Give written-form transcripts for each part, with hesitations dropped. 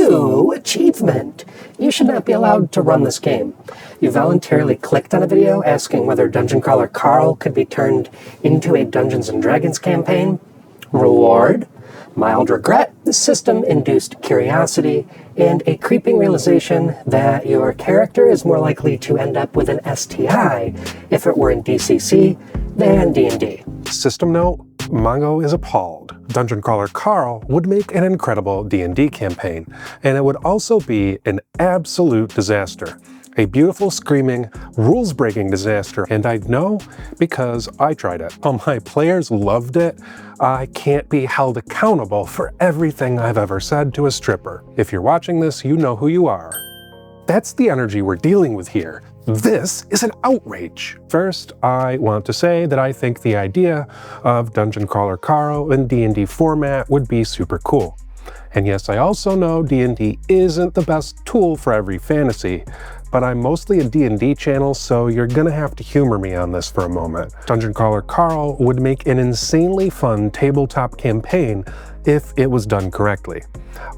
New achievement! You should not be allowed to run this game. You voluntarily clicked on a video asking whether Dungeon Crawler Carl could be turned into a Dungeons & Dragons campaign. Reward? Mild regret, the system-induced curiosity, and a creeping realization that your character is more likely to end up with an STI if it were in DCC than D&D. System note, Mongo is appalled. Dungeon Crawler Carl would make an incredible D&D campaign, and it would also be an absolute disaster. A beautiful, screaming, rules-breaking disaster, and I know because I tried it. While my players loved it, I can't be held accountable for everything I've ever said to a stripper. If you're watching this, you know who you are. That's the energy we're dealing with here. This is an outrage. First, I want to say that I think the idea of Dungeon Crawler Carl in D&D format would be super cool. And yes, I also know D&D isn't the best tool for every fantasy, but I'm mostly a D&D channel, so you're gonna have to humor me on this for a moment. Dungeon Crawler Carl would make an insanely fun tabletop campaign if it was done correctly.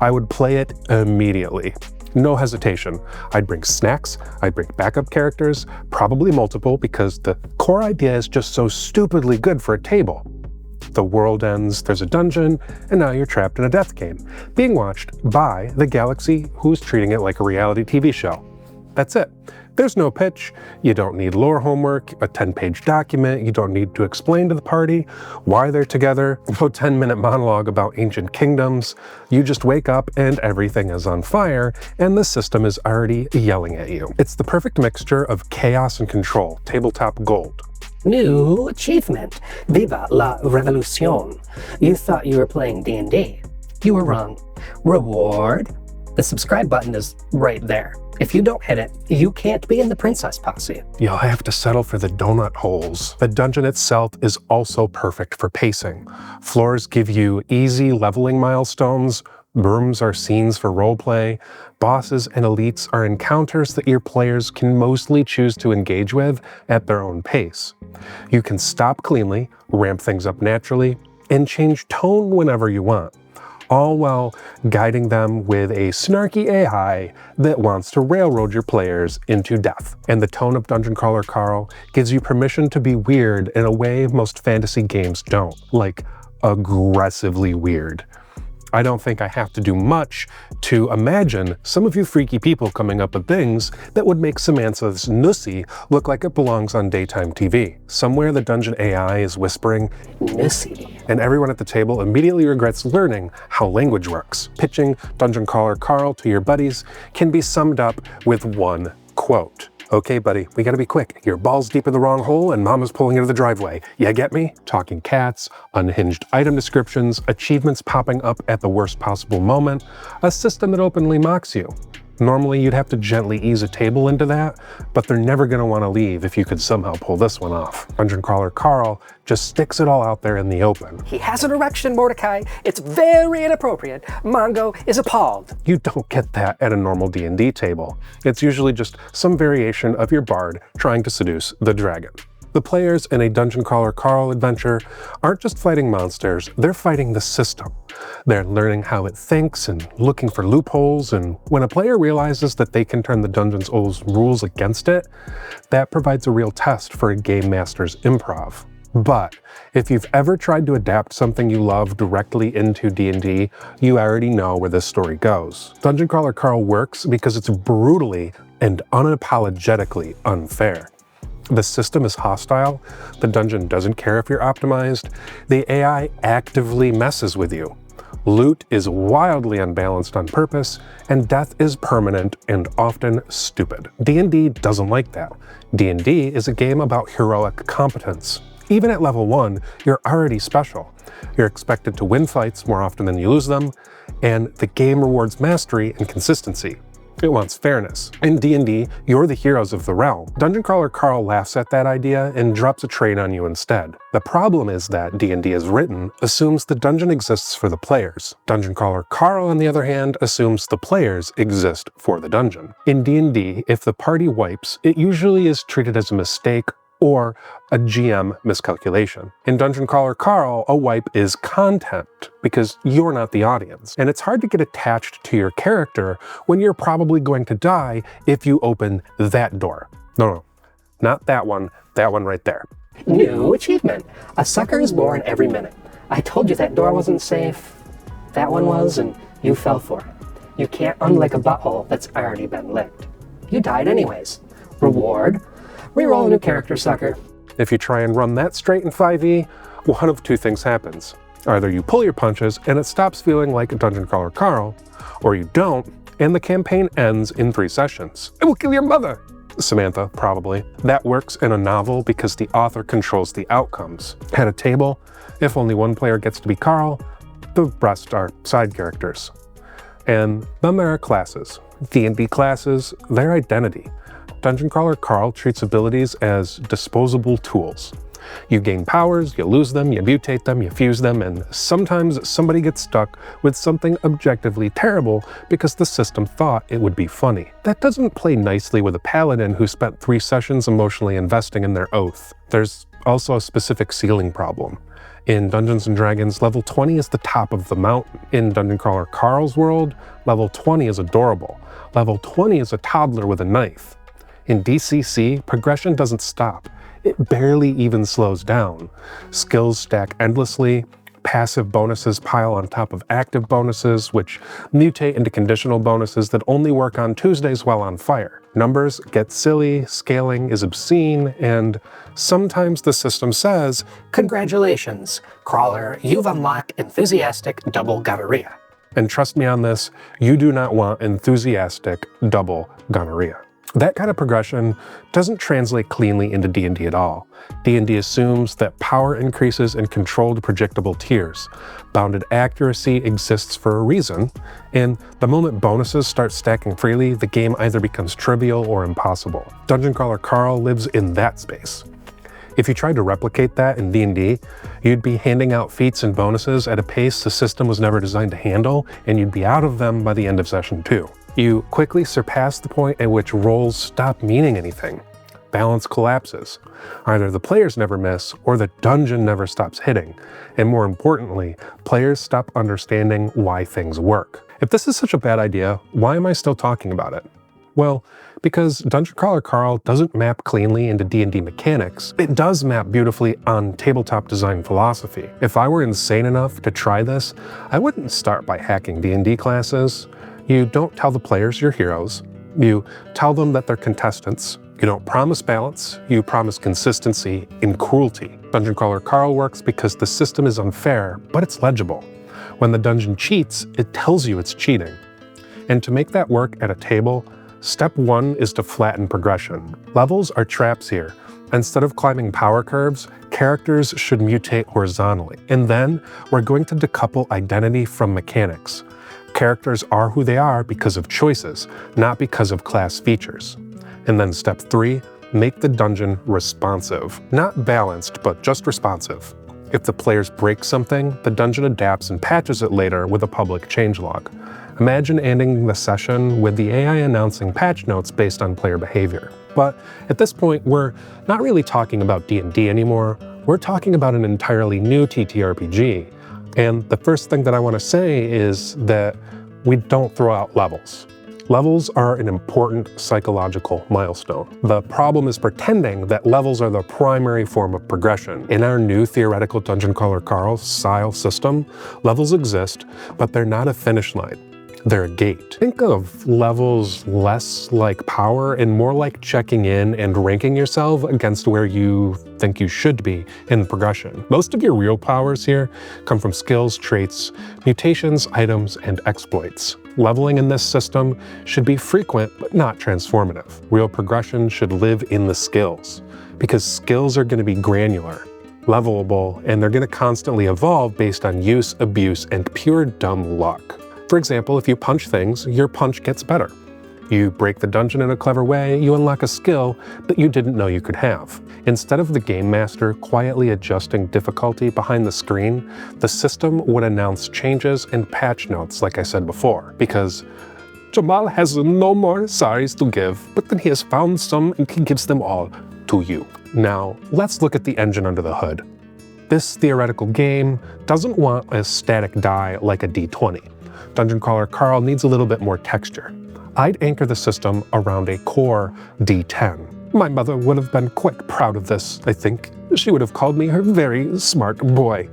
I would play it immediately. No hesitation. I'd bring snacks, I'd bring backup characters, probably multiple, because the core idea is just so stupidly good for a table. The world ends, there's a dungeon, and now you're trapped in a death game, being watched by the galaxy who's treating it like a reality TV show. That's it. There's no pitch, you don't need lore homework, a 10-page document, you don't need to explain to the party why they're together, no 10-minute monologue about ancient kingdoms. You just wake up and everything is on fire, and the system is already yelling at you. It's the perfect mixture of chaos and control, tabletop gold. New achievement. Viva la revolution. You thought you were playing D&D. You were wrong. Reward? The subscribe button is right there. If you don't hit it, you can't be in the Princess Posse. You'll have to settle for the donut holes. The dungeon itself is also perfect for pacing. Floors give you easy leveling milestones, rooms are scenes for roleplay, bosses and elites are encounters that your players can mostly choose to engage with at their own pace. You can stop cleanly, ramp things up naturally, and change tone whenever you want, all while guiding them with a snarky AI that wants to railroad your players into death. And the tone of Dungeon Crawler Carl gives you permission to be weird in a way most fantasy games don't, like aggressively weird. I don't think I have to do much to imagine some of you freaky people coming up with things that would make Samantha's Nussy look like it belongs on daytime TV. Somewhere the dungeon AI is whispering, Nussy, and everyone at the table immediately regrets learning how language works. Pitching Dungeon Crawler Carl to your buddies can be summed up with one quote. Okay, buddy, we gotta be quick. Your ball's deep in the wrong hole and mama's pulling into the driveway. You get me? Talking cats, unhinged item descriptions, achievements popping up at the worst possible moment, a system that openly mocks you. Normally, you'd have to gently ease a table into that, but they're never gonna wanna leave if you could somehow pull this one off. Dungeon Crawler Carl just sticks it all out there in the open. He has an erection, Mordecai. It's very inappropriate. Mongo is appalled. You don't get that at a normal D&D table. It's usually just some variation of your bard trying to seduce the dragon. The players in a Dungeon Crawler Carl adventure aren't just fighting monsters, they're fighting the system. They're learning how it thinks and looking for loopholes, and when a player realizes that they can turn the dungeon's rules against it, that provides a real test for a game master's improv. But if you've ever tried to adapt something you love directly into D&D, you already know where this story goes. Dungeon Crawler Carl works because it's brutally and unapologetically unfair. The system is hostile, the dungeon doesn't care if you're optimized, the AI actively messes with you. Loot is wildly unbalanced on purpose, and death is permanent and often stupid. D&D doesn't like that. D&D is a game about heroic competence. Even at level 1, you're already special. You're expected to win fights more often than you lose them, and the game rewards mastery and consistency. It wants fairness. In D&D, you're the heroes of the realm. Dungeon Crawler Carl laughs at that idea and drops a trade on you instead. The problem is that D&D as written assumes the dungeon exists for the players. Dungeon Crawler Carl, on the other hand, assumes the players exist for the dungeon. In D&D, if the party wipes, it usually is treated as a mistake or a GM miscalculation. In Dungeon Crawler Carl, a wipe is content because you're not the audience. And it's hard to get attached to your character when you're probably going to die if you open that door. No, not that one right there. New achievement. A sucker is born every minute. I told you that door wasn't safe. That one was, and you fell for it. You can't unlick a butthole that's already been licked. You died anyways. Reward. Reroll a new character, sucker. If you try and run that straight in 5e, one of two things happens. Either you pull your punches and it stops feeling like a Dungeon Crawler Carl, or you don't, and the campaign ends in 3 sessions. I will kill your mother! Samantha, probably. That works in a novel because the author controls the outcomes. At a table, if only one player gets to be Carl, the rest are side characters. And then there are classes. D&D classes, their identity. Dungeon Crawler Carl treats abilities as disposable tools. You gain powers, you lose them, you mutate them, you fuse them, and sometimes somebody gets stuck with something objectively terrible because the system thought it would be funny. That doesn't play nicely with a paladin who spent 3 sessions emotionally investing in their oath. There's also a specific ceiling problem. In Dungeons & Dragons, level 20 is the top of the mountain. In Dungeon Crawler Carl's world, level 20 is adorable. Level 20 is a toddler with a knife. In DCC, progression doesn't stop. It barely even slows down. Skills stack endlessly, passive bonuses pile on top of active bonuses, which mutate into conditional bonuses that only work on Tuesdays while on fire. Numbers get silly, scaling is obscene, and sometimes the system says, Congratulations, Crawler, you've unlocked enthusiastic double gonorrhea. And trust me on this, you do not want enthusiastic double gonorrhea. That kind of progression doesn't translate cleanly into D&D at all. D&D assumes that power increases in controlled, predictable tiers. Bounded accuracy exists for a reason, and the moment bonuses start stacking freely, the game either becomes trivial or impossible. Dungeon Crawler Carl lives in that space. If you tried to replicate that in D&D, you'd be handing out feats and bonuses at a pace the system was never designed to handle, and you'd be out of them by the end of session 2. You quickly surpass the point at which rolls stop meaning anything. Balance collapses. Either the players never miss, or the dungeon never stops hitting. And more importantly, players stop understanding why things work. If this is such a bad idea, why am I still talking about it? Well, because Dungeon Crawler Carl doesn't map cleanly into D&D mechanics, it does map beautifully on tabletop design philosophy. If I were insane enough to try this, I wouldn't start by hacking D&D classes. You don't tell the players you're heroes. You tell them that they're contestants. You don't promise balance, you promise consistency in cruelty. Dungeon Crawler Carl works because the system is unfair, but it's legible. When the dungeon cheats, it tells you it's cheating. And to make that work at a table, step 1 is to flatten progression. Levels are traps here. Instead of climbing power curves, characters should mutate horizontally. And then we're going to decouple identity from mechanics. Characters are who they are because of choices, not because of class features. And then step 3, make the dungeon responsive. Not balanced, but just responsive. If the players break something, the dungeon adapts and patches it later with a public changelog. Imagine ending the session with the AI announcing patch notes based on player behavior. But at this point, we're not really talking about D&D anymore. We're talking about an entirely new TTRPG. And the first thing that I want to say is that we don't throw out levels. Levels are an important psychological milestone. The problem is pretending that levels are the primary form of progression. In our new theoretical Dungeon Crawler Carl style system, levels exist, but they're not a finish line. They're a gate. Think of levels less like power and more like checking in and ranking yourself against where you think you should be in progression. Most of your real powers here come from skills, traits, mutations, items, and exploits. Leveling in this system should be frequent, but not transformative. Real progression should live in the skills, because skills are going to be granular, levelable, and they're going to constantly evolve based on use, abuse, and pure dumb luck. For example, if you punch things, your punch gets better. You break the dungeon in a clever way, you unlock a skill that you didn't know you could have. Instead of the game master quietly adjusting difficulty behind the screen, the system would announce changes and patch notes like I said before, because Jamal has no more saris to give, but then he has found some and he gives them all to you. Now, let's look at the engine under the hood. This theoretical game doesn't want a static die like a D20. Dungeon Crawler Carl needs a little bit more texture. I'd anchor the system around a core D10. My mother would have been quite proud of this, I think. She would have called me her very smart boy.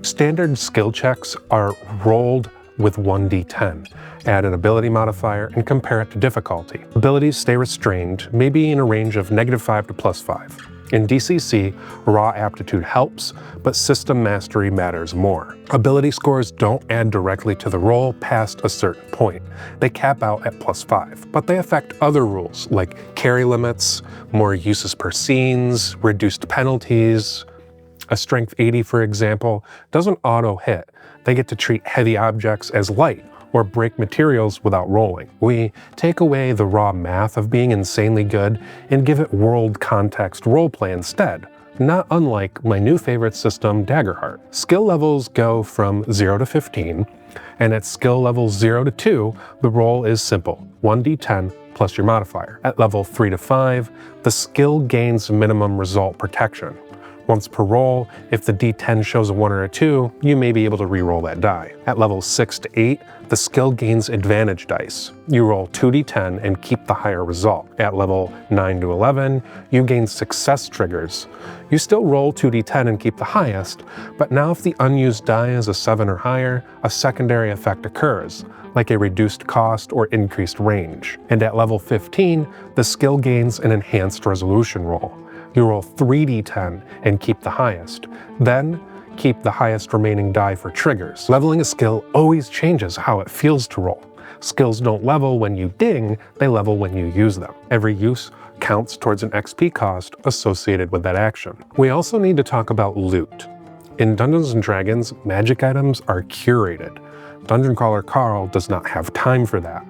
Standard skill checks are rolled with 1d10. Add an ability modifier and compare it to difficulty. Abilities stay restrained, maybe in a range of -5 to +5. In DCC, raw aptitude helps, but system mastery matters more. Ability scores don't add directly to the roll past a certain point. They cap out at +5, but they affect other rules like carry limits, more uses per scenes, reduced penalties. A strength 80, for example, doesn't auto-hit. They get to treat heavy objects as light or break materials without rolling. We take away the raw math of being insanely good and give it world context roleplay instead, not unlike my new favorite system, Daggerheart. Skill levels go from 0 to 15, and at skill level 0 to 2, the roll is simple, 1d10 plus your modifier. At level 3 to 5, the skill gains minimum result protection. Once per roll, if the D10 shows a 1 or a 2, you may be able to re-roll that die. At levels 6 to 8, the skill gains advantage dice. You roll 2d10 and keep the higher result. At level 9 to 11, you gain success triggers. You still roll 2d10 and keep the highest, but now if the unused die is a 7 or higher, a secondary effect occurs, like a reduced cost or increased range. And at level 15, the skill gains an enhanced resolution roll. You roll 3d10 and keep the highest. Then, keep the highest remaining die for triggers. Leveling a skill always changes how it feels to roll. Skills don't level when you ding, they level when you use them. Every use counts towards an XP cost associated with that action. We also need to talk about loot. In Dungeons & Dragons, magic items are curated. Dungeon Crawler Carl does not have time for that.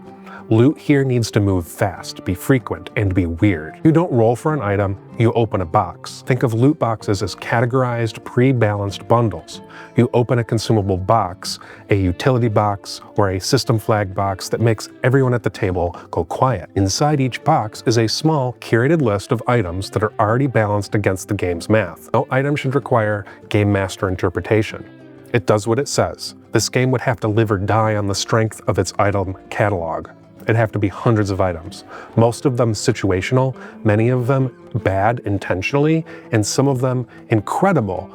Loot here needs to move fast, be frequent, and be weird. You don't roll for an item, you open a box. Think of loot boxes as categorized, pre-balanced bundles. You open a consumable box, a utility box, or a system flag box that makes everyone at the table go quiet. Inside each box is a small, curated list of items that are already balanced against the game's math. No item should require game master interpretation. It does what it says. This game would have to live or die on the strength of its item catalog. It'd have to be hundreds of items, most of them situational, many of them bad intentionally, and some of them incredible,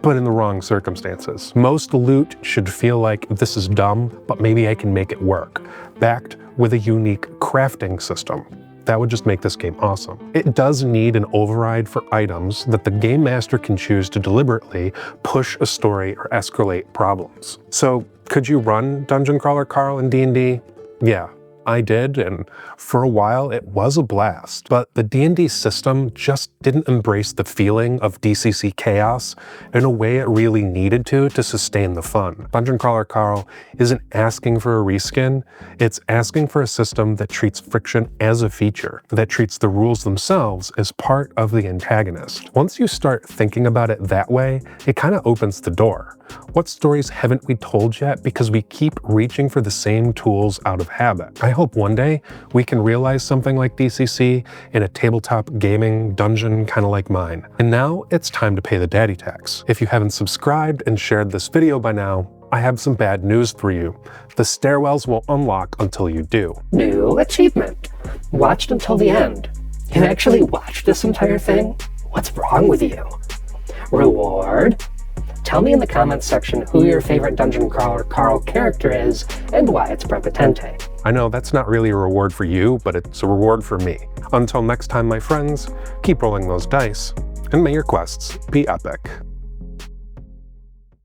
but in the wrong circumstances. Most loot should feel like this is dumb, but maybe I can make it work, backed with a unique crafting system. That would just make this game awesome. It does need an override for items that the game master can choose to deliberately push a story or escalate problems. So could you run Dungeon Crawler Carl in D&D? Yeah. I did, and for a while it was a blast, but the D&D system just didn't embrace the feeling of DCC chaos in a way it really needed to sustain the fun. Dungeon Crawler Carl isn't asking for a reskin, it's asking for a system that treats friction as a feature, that treats the rules themselves as part of the antagonist. Once you start thinking about it that way, it kind of opens the door. What stories haven't we told yet because we keep reaching for the same tools out of habit? I hope one day we can realize something like DCC in a tabletop gaming dungeon kind of like mine. And now it's time to pay the daddy tax. If you haven't subscribed and shared this video by now, I have some bad news for you. The stairwells won't unlock until you do. New achievement. Watched until the end. You actually watched this entire thing? What's wrong with you? Reward. Tell me in the comments section who your favorite Dungeon Crawler Carl character is and why it's Prepotente. I know that's not really a reward for you, but it's a reward for me. Until next time, my friends, keep rolling those dice, and may your quests be epic.